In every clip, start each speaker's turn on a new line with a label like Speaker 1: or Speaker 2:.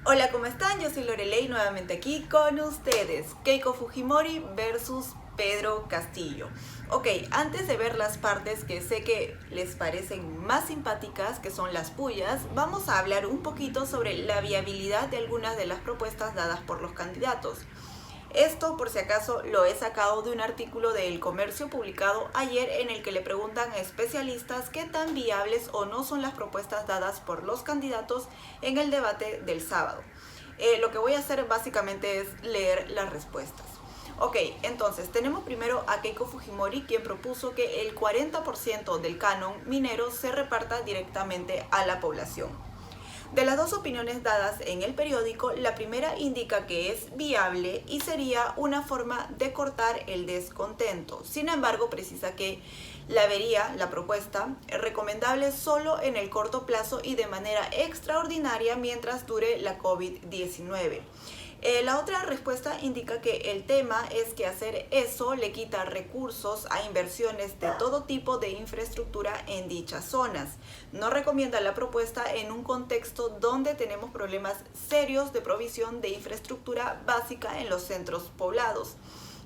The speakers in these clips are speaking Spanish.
Speaker 1: Hola, ¿cómo están? Yo soy Lorelei, nuevamente aquí con ustedes. Keiko Fujimori versus Pedro Castillo. Ok, antes de ver las partes que sé que les parecen más simpáticas, que son las pullas, vamos a hablar un poquito sobre la viabilidad de algunas de las propuestas dadas por los candidatos. Esto, por si acaso, lo he sacado de un artículo de El Comercio publicado ayer en el que le preguntan a especialistas qué tan viables o no son las propuestas dadas por los candidatos en el debate del sábado. Lo que voy a hacer básicamente es leer las respuestas. Ok, entonces tenemos primero a Keiko Fujimori, quien propuso que el 40% del canon minero se reparta directamente a la población. De las dos opiniones dadas en el periódico, la primera indica que es viable y sería una forma de cortar el descontento. Sin embargo, precisa que la propuesta, recomendable solo en el corto plazo y de manera extraordinaria mientras dure la COVID-19. La otra respuesta indica que el tema es que hacer eso le quita recursos a inversiones de todo tipo de infraestructura en dichas zonas. No recomienda la propuesta en un contexto donde tenemos problemas serios de provisión de infraestructura básica en los centros poblados.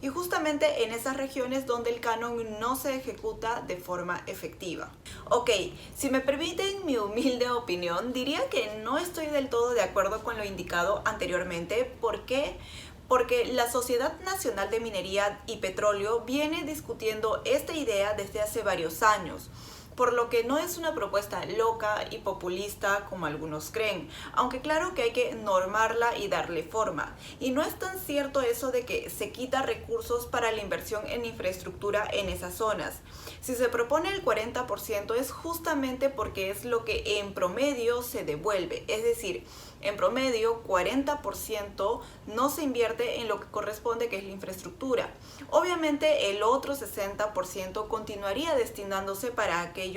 Speaker 1: Y justamente en esas regiones donde el canon no se ejecuta de forma efectiva. Ok, si me permiten mi humilde opinión, diría que no estoy del todo de acuerdo con lo indicado anteriormente. ¿Por qué? Porque la Sociedad Nacional de Minería y Petróleo viene discutiendo esta idea desde hace varios años, por lo que no es una propuesta loca y populista como algunos creen, aunque claro que hay que normarla y darle forma. Y no es tan cierto eso de que se quita recursos para la inversión en infraestructura en esas zonas. Si se propone el 40% es justamente porque es lo que en promedio se devuelve, es decir, en promedio 40% no se invierte en lo que corresponde, que es la infraestructura. Obviamente el otro 60% continuaría destinándose para aquello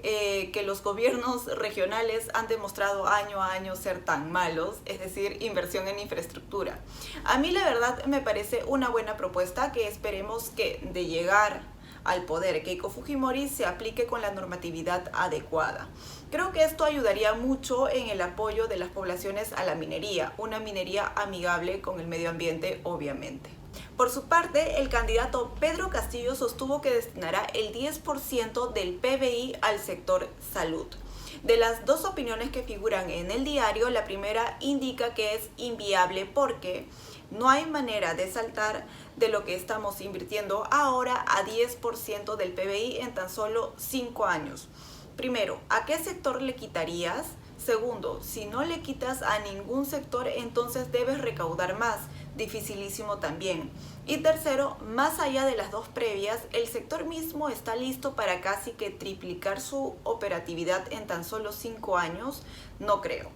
Speaker 1: que los gobiernos regionales han demostrado año a año ser tan malos, es decir, inversión en infraestructura. A mí la verdad me parece una buena propuesta que esperemos que de llegar al poder Keiko Fujimori se aplique con la normatividad adecuada. Creo que esto ayudaría mucho en el apoyo de las poblaciones a la minería, una minería amigable con el medio ambiente, obviamente. Por su parte, el candidato Pedro Castillo sostuvo que destinará el 10% del PBI al sector salud. De las dos opiniones que figuran en el diario, la primera indica que es inviable porque no hay manera de saltar de lo que estamos invirtiendo ahora a 10% del PBI en tan solo 5 años. Primero, ¿a qué sector le quitarías? Segundo, si no le quitas a ningún sector, entonces debes recaudar más. Dificilísimo también. Y tercero, más allá de las dos previas, el sector mismo está listo para casi que triplicar su operatividad en tan solo 5 años. No creo.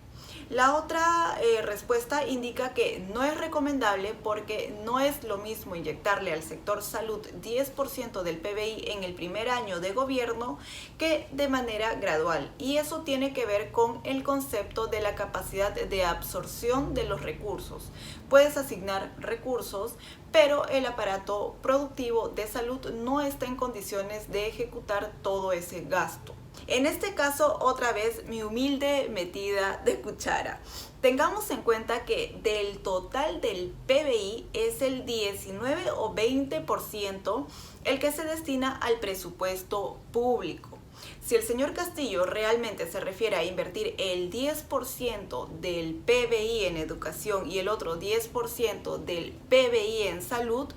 Speaker 1: La otra respuesta indica que no es recomendable porque no es lo mismo inyectarle al sector salud 10% del PBI en el primer año de gobierno que de manera gradual. Y eso tiene que ver con el concepto de la capacidad de absorción de los recursos. Puedes asignar recursos, pero el aparato productivo de salud no está en condiciones de ejecutar todo ese gasto. En este caso, otra vez, mi humilde metida de cuchara. Tengamos en cuenta que del total del PBI es el 19 o 20% el que se destina al presupuesto público. Si el señor Castillo realmente se refiere a invertir el 10% del PBI en educación y el otro 10% del PBI en salud,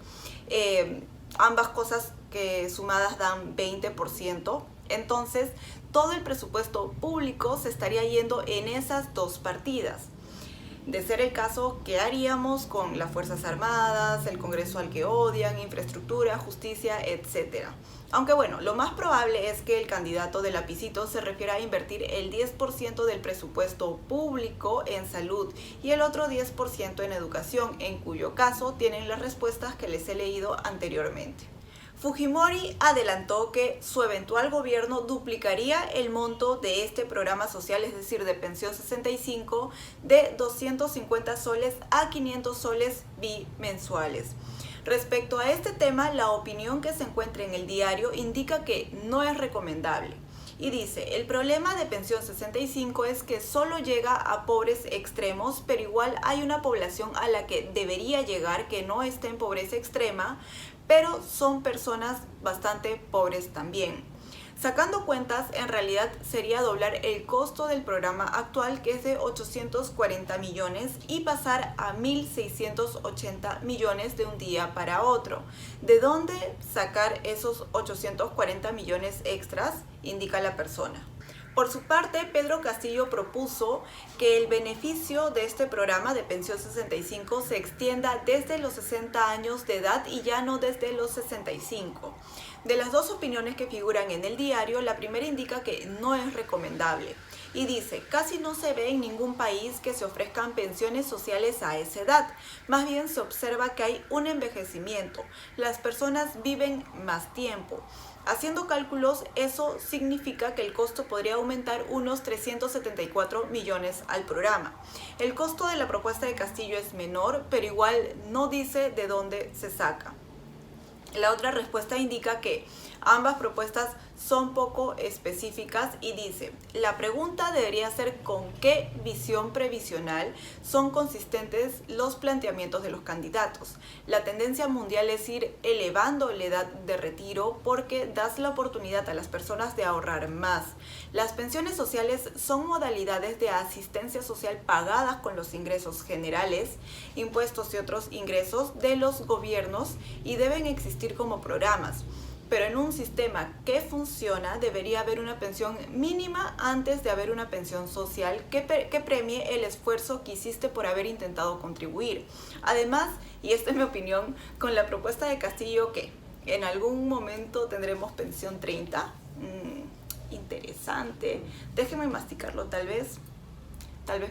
Speaker 1: ambas cosas que sumadas dan 20%, entonces todo el presupuesto público se estaría yendo en esas dos partidas. De ser el caso, ¿qué haríamos con las Fuerzas Armadas, el Congreso al que odian, infraestructura, justicia, etcétera? Aunque bueno, lo más probable es que el candidato de lapicito se refiera a invertir el 10% del presupuesto público en salud y el otro 10% en educación, en cuyo caso tienen las respuestas que les he leído anteriormente. Fujimori adelantó que su eventual gobierno duplicaría el monto de este programa social, es decir, de pensión 65, de 250 soles a 500 soles bimensuales. Respecto a este tema, la opinión que se encuentra en el diario indica que no es recomendable. Y dice, el problema de pensión 65 es que solo llega a pobres extremos, pero igual hay una población a la que debería llegar que no está en pobreza extrema, pero son personas bastante pobres también. Sacando cuentas, en realidad sería doblar el costo del programa actual, que es de 840 millones, y pasar a 1.680 millones de un día para otro. ¿De dónde sacar esos 840 millones extras? Indica la persona. Por su parte, Pedro Castillo propuso que el beneficio de este programa de pensión 65 se extienda desde los 60 años de edad y ya no desde los 65. De las dos opiniones que figuran en el diario, la primera indica que no es recomendable y dice, casi no se ve en ningún país que se ofrezcan pensiones sociales a esa edad. Más bien se observa que hay un envejecimiento. Las personas viven más tiempo. Haciendo cálculos, eso significa que el costo podría aumentar unos 374 millones al programa. El costo de la propuesta de Castillo es menor, pero igual no dice de dónde se saca. La otra respuesta indica que ambas propuestas son poco específicas y dice, la pregunta debería ser con qué visión previsional son consistentes los planteamientos de los candidatos. La tendencia mundial es ir elevando la edad de retiro porque das la oportunidad a las personas de ahorrar más. Las pensiones sociales son modalidades de asistencia social pagadas con los ingresos generales, impuestos y otros ingresos de los gobiernos y deben existir como programas. Pero en un sistema que funciona debería haber una pensión mínima antes de haber una pensión social que premie el esfuerzo que hiciste por haber intentado contribuir. Además, y esta es mi opinión, con la propuesta de Castillo que en algún momento tendremos pensión 30, interesante, déjeme masticarlo tal vez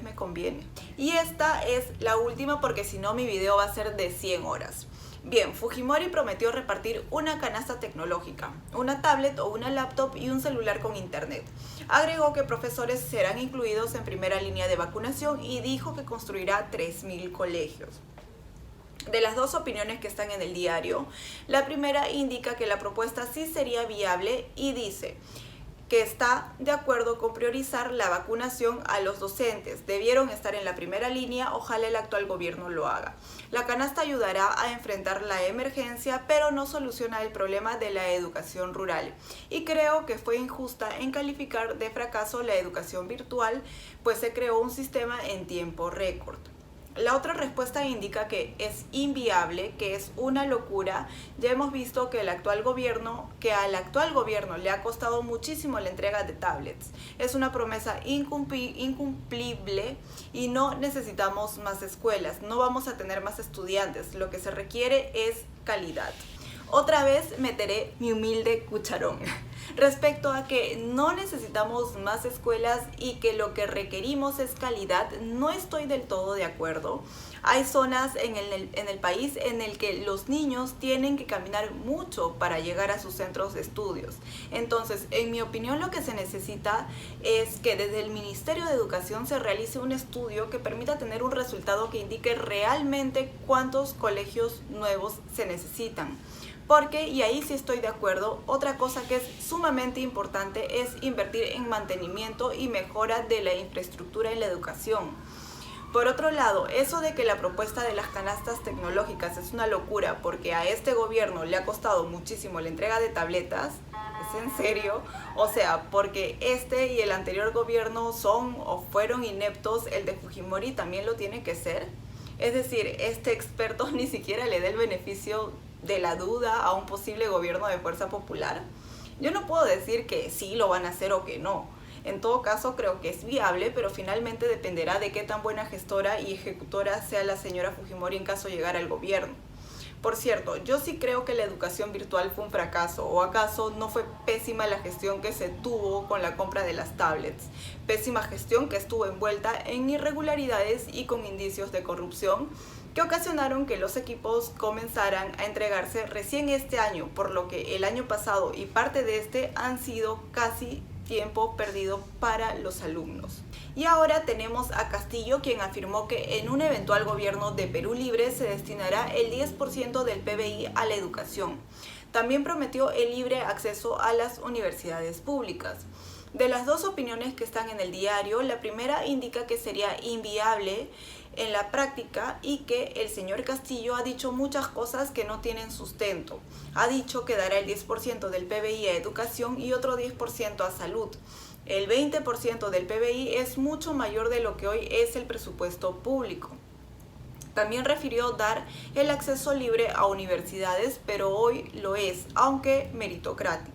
Speaker 1: me conviene. Y esta es la última porque si no mi video va a ser de 100 horas. Bien, Fujimori prometió repartir una canasta tecnológica, una tablet o una laptop y un celular con internet. Agregó que profesores serán incluidos en primera línea de vacunación y dijo que construirá 3.000 colegios. De las dos opiniones que están en el diario, la primera indica que la propuesta sí sería viable y dice que está de acuerdo con priorizar la vacunación a los docentes. Debieron estar en la primera línea, ojalá el actual gobierno lo haga. La canasta ayudará a enfrentar la emergencia, pero no soluciona el problema de la educación rural. Y creo que fue injusta en calificar de fracaso la educación virtual, pues se creó un sistema en tiempo récord. La otra respuesta indica que es inviable, que es una locura. Ya hemos visto que al actual gobierno le ha costado muchísimo la entrega de tablets. Es una promesa incumplible y no necesitamos más escuelas. No vamos a tener más estudiantes. Lo que se requiere es calidad. Otra vez meteré mi humilde cucharón respecto a que no necesitamos más escuelas y que lo que requerimos es calidad. No estoy del todo de acuerdo. Hay zonas en el país en el que los niños tienen que caminar mucho para llegar a sus centros de estudios. Entonces, en mi opinión, lo que se necesita es que desde el Ministerio de Educación se realice un estudio que permita tener un resultado que indique realmente cuántos colegios nuevos se necesitan. Porque, y ahí sí estoy de acuerdo, otra cosa que es sumamente importante es invertir en mantenimiento y mejora de la infraestructura en la educación. Por otro lado, eso de que la propuesta de las canastas tecnológicas es una locura porque a este gobierno le ha costado muchísimo la entrega de tabletas, ¿es en serio? O sea, porque este y el anterior gobierno son o fueron ineptos, el de Fujimori también lo tiene que ser. Es decir, este experto ni siquiera le da el beneficio de la duda a un posible gobierno de fuerza popular. Yo no puedo decir que sí lo van a hacer o que no. En todo caso, creo que es viable, pero finalmente dependerá de qué tan buena gestora y ejecutora sea la señora Fujimori en caso de llegar al gobierno. Por cierto, yo sí creo que la educación virtual fue un fracaso, o acaso no fue pésima la gestión que se tuvo con la compra de las tablets. Pésima gestión que estuvo envuelta en irregularidades y con indicios de corrupción que ocasionaron que los equipos comenzaran a entregarse recién este año, por lo que el año pasado y parte de este han sido casi tiempo perdido para los alumnos. Y ahora tenemos a Castillo, quien afirmó que en un eventual gobierno de Perú Libre se destinará el 10% del PBI a la educación. También prometió el libre acceso a las universidades públicas. De las dos opiniones que están en el diario, la primera indica que sería inviable en la práctica y que el señor Castillo ha dicho muchas cosas que no tienen sustento. Ha dicho que dará el 10% del PBI a educación y otro 10% a salud. El 20% del PBI es mucho mayor de lo que hoy es el presupuesto público. También refirió dar el acceso libre a universidades, pero hoy lo es, aunque meritocrático.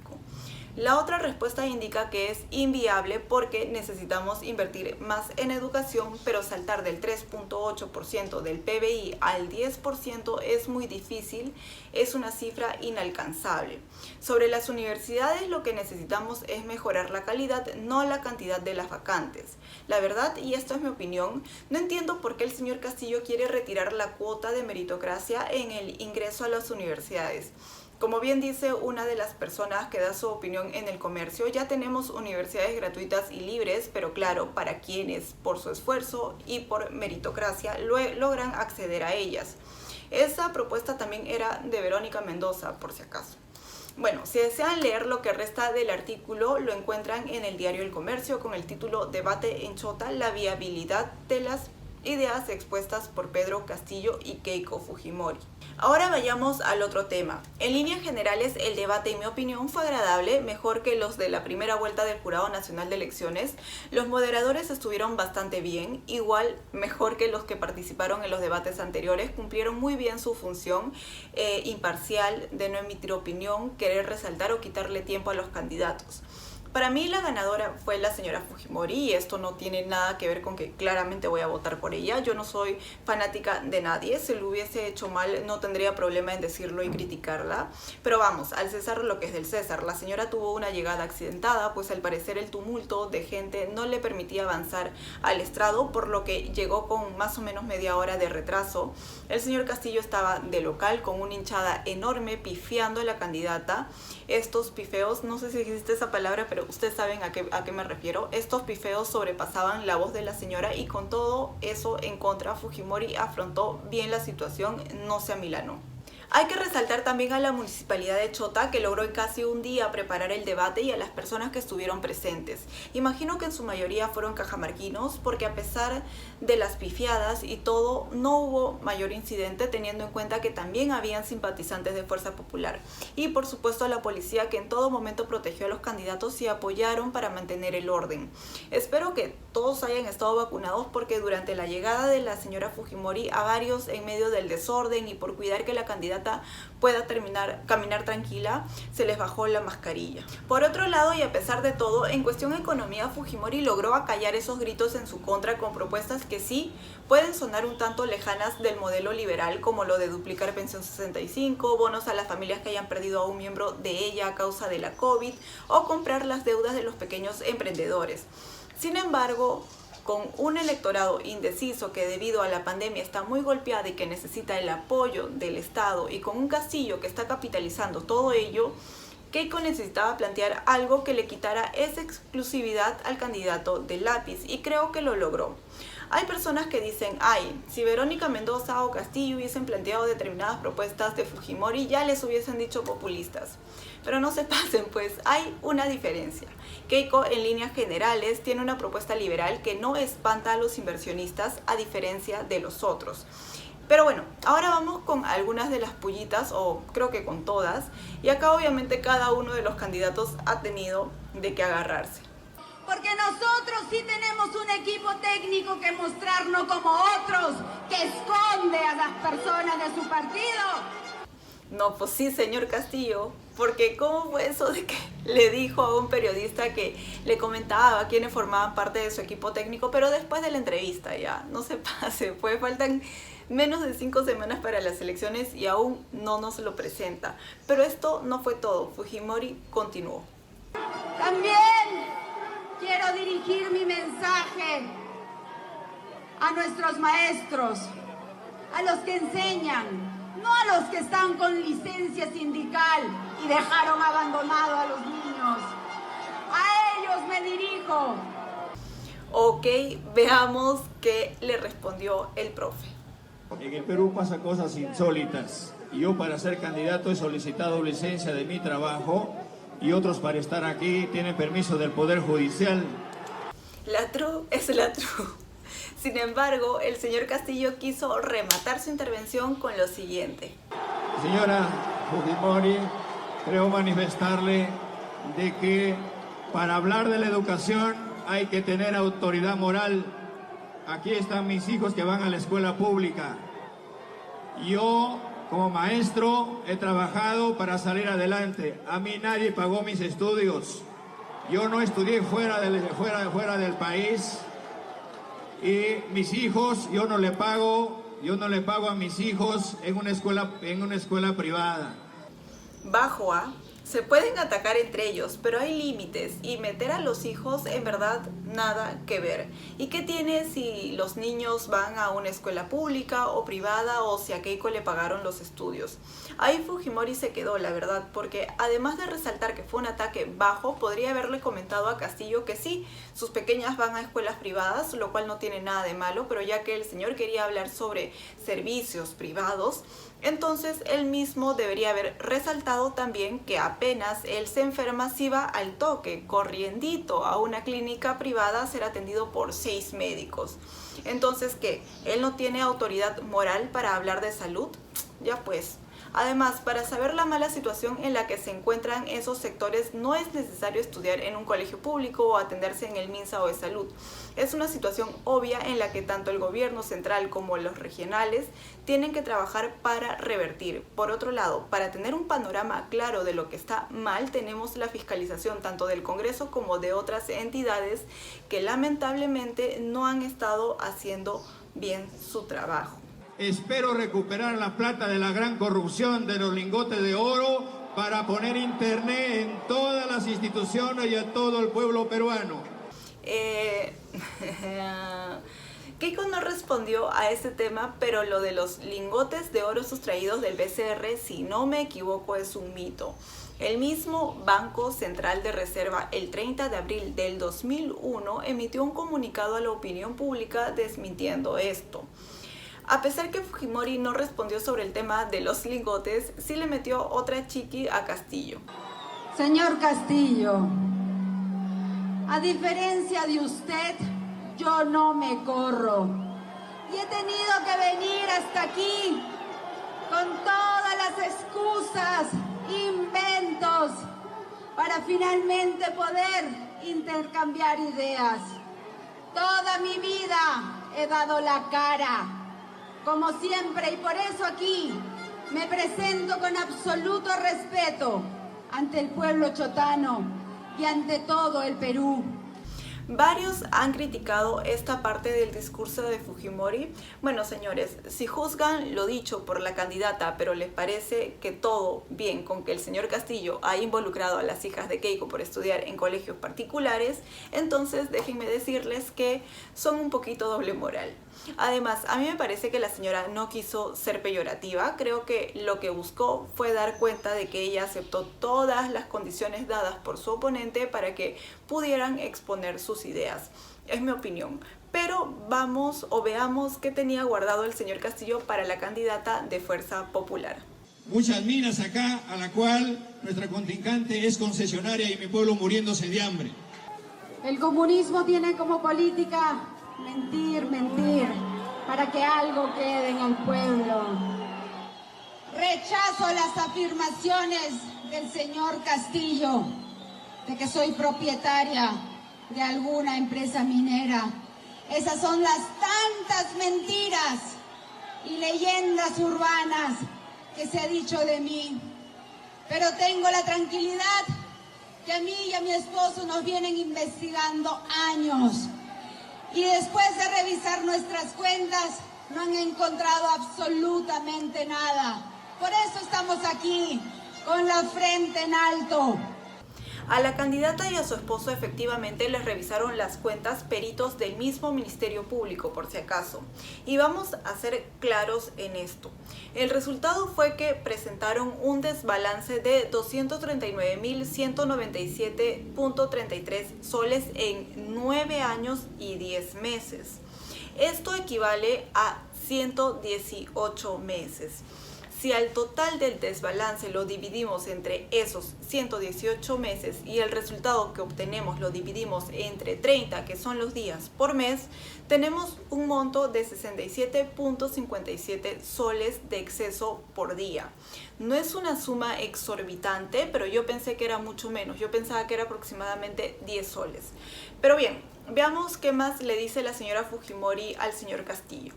Speaker 1: La otra respuesta indica que es inviable porque necesitamos invertir más en educación, pero saltar del 3.8% del PBI al 10% es muy difícil, es una cifra inalcanzable. Sobre las universidades, lo que necesitamos es mejorar la calidad, no la cantidad de las vacantes. La verdad, y esto es mi opinión, no entiendo por qué el señor Castillo quiere retirar la cuota de meritocracia en el ingreso a las universidades. Como bien dice una de las personas que da su opinión en El Comercio, ya tenemos universidades gratuitas y libres, pero claro, para quienes por su esfuerzo y por meritocracia logran acceder a ellas. Esa propuesta también era de Verónica Mendoza, por si acaso. Bueno, si desean leer lo que resta del artículo, lo encuentran en el diario El Comercio con el título Debate en Chota, la viabilidad de las ideas expuestas por Pedro Castillo y Keiko Fujimori. Ahora vayamos al otro tema. En líneas generales, el debate, en mi opinión, fue agradable, mejor que los de la primera vuelta del Jurado Nacional de Elecciones. Los moderadores estuvieron bastante bien, igual mejor que los que participaron en los debates anteriores, cumplieron muy bien su función imparcial de no emitir opinión, querer resaltar o quitarle tiempo a los candidatos. Para mí la ganadora fue la señora Fujimori y esto no tiene nada que ver con que claramente voy a votar por ella. Yo no soy fanática de nadie, si lo hubiese hecho mal no tendría problema en decirlo y criticarla. Pero vamos, al César lo que es del César. La señora tuvo una llegada accidentada, pues al parecer el tumulto de gente no le permitía avanzar al estrado, por lo que llegó con más o menos media hora de retraso. El señor Castillo estaba de local con una hinchada enorme pifiando a la candidata. Estos pifeos, no sé si existe esa palabra, pero ustedes saben a qué me refiero. Estos pifeos sobrepasaban la voz de la señora y con todo eso en contra, Fujimori afrontó bien la situación, no se amilanó. Hay que resaltar también a la Municipalidad de Chota, que logró en casi un día preparar el debate, y a las personas que estuvieron presentes. Imagino que en su mayoría fueron cajamarquinos, porque a pesar de las pifiadas y todo, no hubo mayor incidente, teniendo en cuenta que también habían simpatizantes de Fuerza Popular. Y por supuesto a la policía, que en todo momento protegió a los candidatos y apoyaron para mantener el orden. Espero que todos hayan estado vacunados, porque durante la llegada de la señora Fujimori, a varios en medio del desorden y por cuidar que la candidata pueda caminar tranquila, se les bajó la mascarilla. Por otro lado, y a pesar de todo, en cuestión de economía, Fujimori logró acallar esos gritos en su contra con propuestas que sí pueden sonar un tanto lejanas del modelo liberal, como lo de duplicar pensión 65, bonos a las familias que hayan perdido a un miembro de ella a causa de la COVID, o comprar las deudas de los pequeños emprendedores. Sin embargo, con un electorado indeciso que debido a la pandemia está muy golpeada y que necesita el apoyo del Estado, y con un Castillo que está capitalizando todo ello, Keiko necesitaba plantear algo que le quitara esa exclusividad al candidato del lápiz, y creo que lo logró. Hay personas que dicen, ay, si Verónica Mendoza o Castillo hubiesen planteado determinadas propuestas de Fujimori, ya les hubiesen dicho populistas. Pero no se pasen, pues hay una diferencia. Keiko, en líneas generales, tiene una propuesta liberal que no espanta a los inversionistas, a diferencia de los otros. Pero bueno, ahora vamos con algunas de las pullitas, o creo que con todas, y acá obviamente cada uno de los candidatos ha tenido de qué agarrarse.
Speaker 2: Porque nosotros sí tenemos un equipo técnico que mostrar, no como otros, que esconde a las personas de su partido.
Speaker 1: No, pues sí, señor Castillo, porque ¿cómo fue eso de que le dijo a un periodista que le comentaba quiénes formaban parte de su equipo técnico, pero después de la entrevista? Ya, no se pase, pues faltan menos de 5 semanas para las elecciones y aún no nos lo presenta. Pero esto no fue todo, Fujimori continuó.
Speaker 2: También quiero dirigir mi mensaje a nuestros maestros, a los que enseñan, no a los que están con licencia sindical y dejaron abandonado a los niños. A ellos me dirijo.
Speaker 1: Ok, veamos qué le respondió el profe.
Speaker 3: En el Perú pasan cosas insólitas. Y yo, para ser candidato, he solicitado licencia de mi trabajo y otros para estar aquí tienen permiso del Poder Judicial.
Speaker 1: La true es la true. Sin embargo, el señor Castillo quiso rematar su intervención con lo siguiente.
Speaker 3: Señora Fujimori, creo manifestarle de que para hablar de la educación hay que tener autoridad moral. Aquí están mis hijos que van a la escuela pública. Yo, como maestro, he trabajado para salir adelante. A mí nadie pagó mis estudios. Yo no estudié fuera del país. Y mis hijos, yo no le pago a mis hijos en una escuela privada.
Speaker 1: Bajo A, se pueden atacar entre ellos, pero hay límites y meter a los hijos en verdad nada que ver. ¿Y qué tiene si los niños van a una escuela pública o privada o si a Keiko le pagaron los estudios? Ahí Fujimori se quedó, la verdad, porque además de resaltar que fue un ataque bajo, podría haberle comentado a Castillo que sí, sus pequeñas van a escuelas privadas, lo cual no tiene nada de malo, pero ya que el señor quería hablar sobre servicios privados, entonces él mismo debería haber resaltado también que apenas él se enferma se va al toque, corriendito, a una clínica privada a ser atendido por 6 médicos. Entonces, ¿qué? ¿Él no tiene autoridad moral para hablar de salud? Ya pues. Además, para saber la mala situación en la que se encuentran esos sectores, no es necesario estudiar en un colegio público o atenderse en el MINSA o de salud. Es una situación obvia en la que tanto el gobierno central como los regionales tienen que trabajar para revertir. Por otro lado, para tener un panorama claro de lo que está mal, tenemos la fiscalización tanto del Congreso como de otras entidades que lamentablemente no han estado haciendo bien su trabajo.
Speaker 3: Espero recuperar la plata de la gran corrupción de los lingotes de oro para poner internet en todas las instituciones y a todo el pueblo peruano.
Speaker 1: Keiko no respondió a ese tema, pero lo de los lingotes de oro sustraídos del BCR, si no me equivoco, es un mito. El mismo Banco Central de Reserva, el 30 de abril del 2001, emitió un comunicado a la opinión pública desmintiendo esto. A pesar que Fujimori no respondió sobre el tema de los lingotes, sí le metió otra chiqui a Castillo.
Speaker 2: Señor Castillo, a diferencia de usted, yo no me corro. Y he tenido que venir hasta aquí con todas las excusas, inventos, para finalmente poder intercambiar ideas. Toda mi vida he dado la cara, como siempre, y por eso aquí me presento con absoluto respeto ante el pueblo chotano y ante todo el Perú.
Speaker 1: Varios han criticado esta parte del discurso de Fujimori. Bueno, señores, si juzgan lo dicho por la candidata, pero les parece que todo bien con que el señor Castillo haya involucrado a las hijas de Keiko por estudiar en colegios particulares, entonces déjenme decirles que son un poquito doble moral. Además, a mí me parece que la señora no quiso ser peyorativa. Creo que lo que buscó fue dar cuenta de que ella aceptó todas las condiciones dadas por su oponente para que pudieran exponer sus ideas. Es mi opinión. Pero vamos o veamos qué tenía guardado el señor Castillo para la candidata de Fuerza Popular.
Speaker 3: Muchas minas acá, a la cual nuestra contrincante es concesionaria y mi pueblo muriéndose de hambre.
Speaker 2: El comunismo tiene como política mentir, para que algo quede en el pueblo. Rechazo las afirmaciones del señor Castillo de que soy propietaria de alguna empresa minera. Esas son las tantas mentiras y leyendas urbanas que se ha dicho de mí. Pero tengo la tranquilidad que a mí y a mi esposo nos vienen investigando años. Y después de revisar nuestras cuentas, no han encontrado absolutamente nada. Por eso estamos aquí, con la frente en alto.
Speaker 1: A la candidata y a su esposo efectivamente les revisaron las cuentas peritos del mismo Ministerio Público, por si acaso. Y vamos a ser claros en esto. El resultado fue que presentaron un desbalance de 239.197.33 soles en 9 años y 10 meses. Esto equivale a 118 meses. Si al total del desbalance lo dividimos entre esos 118 meses y el resultado que obtenemos lo dividimos entre 30, que son los días por mes, tenemos un monto de 67.57 soles de exceso por día. No es una suma exorbitante, pero yo pensé que era mucho menos. Yo pensaba que era aproximadamente 10 soles. Pero bien, veamos qué más le dice la señora Fujimori al señor Castillo.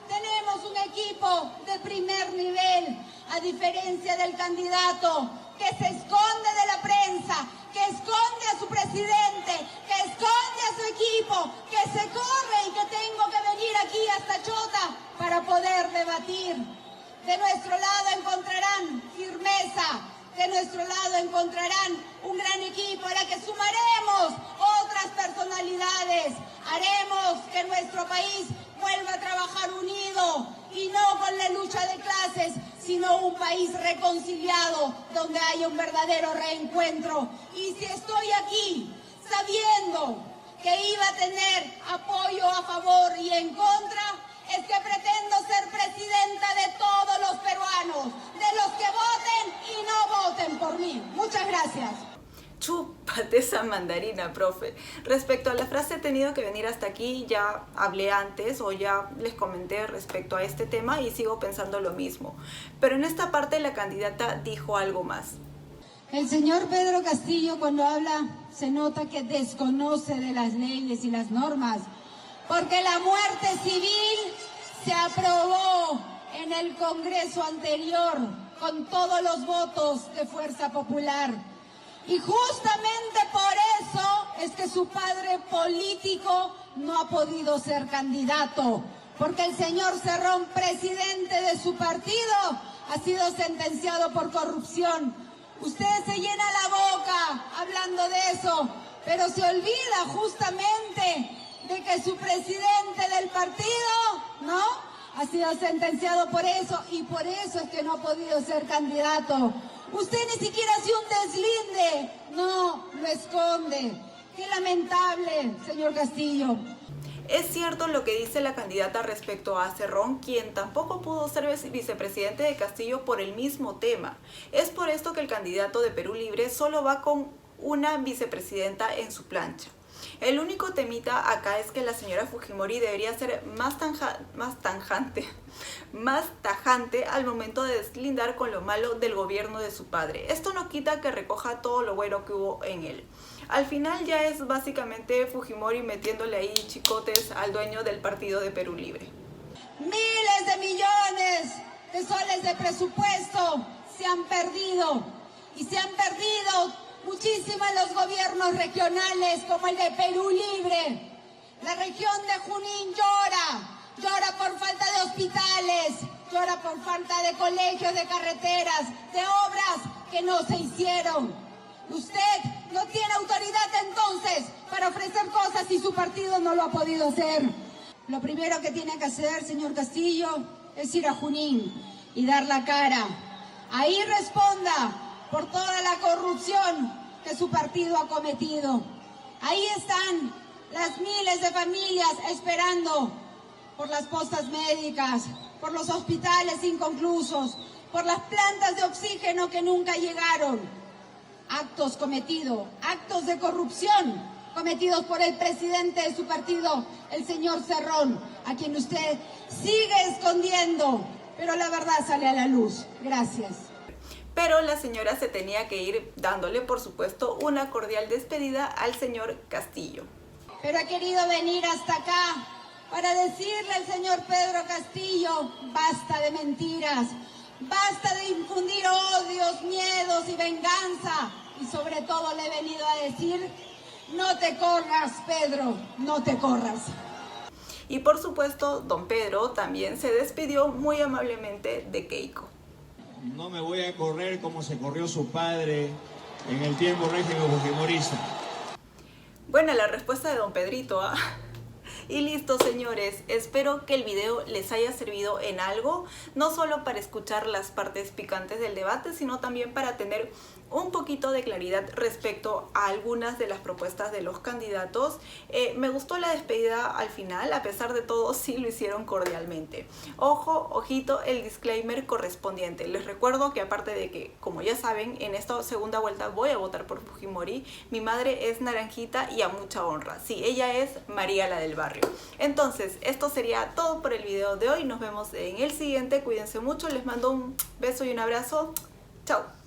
Speaker 2: Tenemos un equipo de primer nivel, a diferencia del candidato que se esconde de la prensa, que esconde a su presidente, que esconde a su equipo, que se corre y que tengo que venir aquí hasta Chota para poder debatir. De nuestro lado encontrarán firmeza, de nuestro lado encontrarán un gran equipo a la que sumaremos otras personalidades. Haremos que nuestro país vuelva a trabajar unido y no con la lucha de clases, sino un país reconciliado donde haya un verdadero reencuentro. Y si estoy aquí sabiendo que iba a tener apoyo a favor y en contra, es que pretendo ser presidenta de todos los peruanos, de los que voten y no voten por mí. Muchas gracias.
Speaker 1: Chúpate esa mandarina, profe. Respecto a la frase "he tenido que venir hasta aquí", ya hablé antes o ya les comenté respecto a este tema y sigo pensando lo mismo. Pero en esta parte la candidata dijo algo más.
Speaker 2: El señor Pedro Castillo, cuando habla, se nota que desconoce de las leyes y las normas, porque la muerte civil se aprobó en el Congreso anterior con todos los votos de Fuerza Popular. Y justamente por eso es que su padre político no ha podido ser candidato, porque el señor Cerrón, presidente de su partido, ha sido sentenciado por corrupción. Usted se llena la boca hablando de eso, pero se olvida justamente de que su presidente del partido, ¿no?, ha sido sentenciado por eso y por eso es que no ha podido ser candidato. Usted ni siquiera hace un deslinde, no, lo esconde. Qué lamentable, señor Castillo.
Speaker 1: Es cierto lo que dice la candidata respecto a Cerrón, quien tampoco pudo ser vicepresidente de Castillo por el mismo tema. Es por esto que el candidato de Perú Libre solo va con una vicepresidenta en su plancha. El único temita acá es que la señora Fujimori debería ser más tajante al momento de deslindar con lo malo del gobierno de su padre. Esto no quita que recoja todo lo bueno que hubo en él. Al final ya es básicamente Fujimori metiéndole ahí chicotes al dueño del partido de Perú Libre.
Speaker 2: Miles de millones de soles de presupuesto se han perdido y se han perdido muchísimo en los gobiernos regionales como el de Perú Libre. La región de Junín llora por falta de hospitales, llora por falta de colegios, de carreteras, de obras que no se hicieron. Usted no tiene autoridad entonces para ofrecer cosas y su partido no lo ha podido hacer. Lo primero que tiene que hacer, señor Castillo, es ir a Junín y dar la cara. Ahí responda por toda la corrupción que su partido ha cometido. Ahí están las miles de familias esperando por las postas médicas, por los hospitales inconclusos, por las plantas de oxígeno que nunca llegaron. Actos cometidos, actos de corrupción cometidos por el presidente de su partido, el señor Cerrón, a quien usted sigue escondiendo, pero la verdad sale a la luz. Gracias.
Speaker 1: Pero la señora se tenía que ir dándole, por supuesto, una cordial despedida al señor Castillo.
Speaker 2: Pero he querido venir hasta acá para decirle al señor Pedro Castillo, basta de mentiras, basta de infundir odios, miedos y venganza. Y sobre todo le he venido a decir, no te corras, Pedro, no te corras.
Speaker 1: Y por supuesto, don Pedro también se despidió muy amablemente de Keiko.
Speaker 3: No me voy a correr como se corrió su padre en el tiempo régimen fujimorista.
Speaker 1: Buena la respuesta de don Pedrito, ¿ah? Y listo, señores, espero que el video les haya servido en algo, no solo para escuchar las partes picantes del debate, sino también para tener un poquito de claridad respecto a algunas de las propuestas de los candidatos. Me gustó la despedida al final, a pesar de todo sí lo hicieron cordialmente. Ojo, ojito, el disclaimer correspondiente. Les recuerdo que aparte de que, como ya saben, en esta segunda vuelta voy a votar por Fujimori, mi madre es naranjita y a mucha honra. Sí, ella es María la del barrio. Entonces, esto sería todo por el video de hoy. Nos vemos en el siguiente. Cuídense mucho, les mando un beso y un abrazo. Chao.